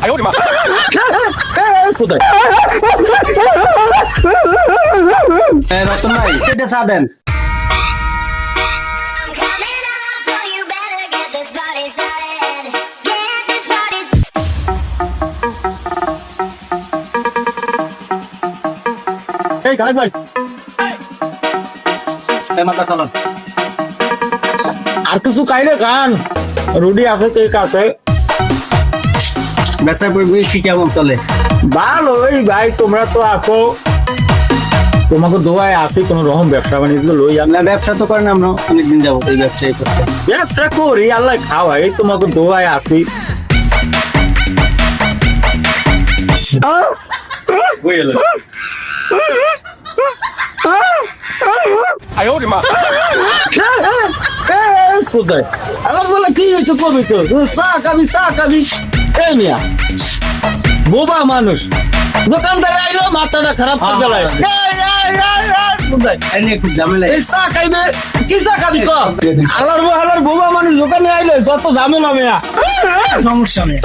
哎呦我的妈！ কোথায় রতন ভাই এটা চা দেন। Coming up, so you better get this party started. Get this party এই খালেক ভাই মাথা চালান। আর কিছু খাইলে খান রুটি আছে কেক আছে ব্যবসা পরিবেশ কেমন চলে? ভালো ওই ভাই তোমরা তো আসো তোমাকে দোয়ায় আসি কোন রকম ব্যবসা বাণিজ্য লই না ব্যবসা তো করেন, আমরা অনেকদিন যাবো এই ব্যবসায়ী করতে। ব্যবসা করি আল্লাহ খাওয়াই এই তোমাকে দোয়ায় আসি哎呦我的妈！ কোথায় আমার বলে কি হয়েছে কবি তো চা খাবি এই মিয়া বোবা মানুষ দোকানদার আইলো মাথাটা খারাপ করে গেলায় কোথায় খুব ঝামেলা। এই চা খাইবে কি চা খাবি ক আল্লাহর বোবা মানুষ দোকানে আইলো যত ঝামেলা মেয়া সমস্যা নেই।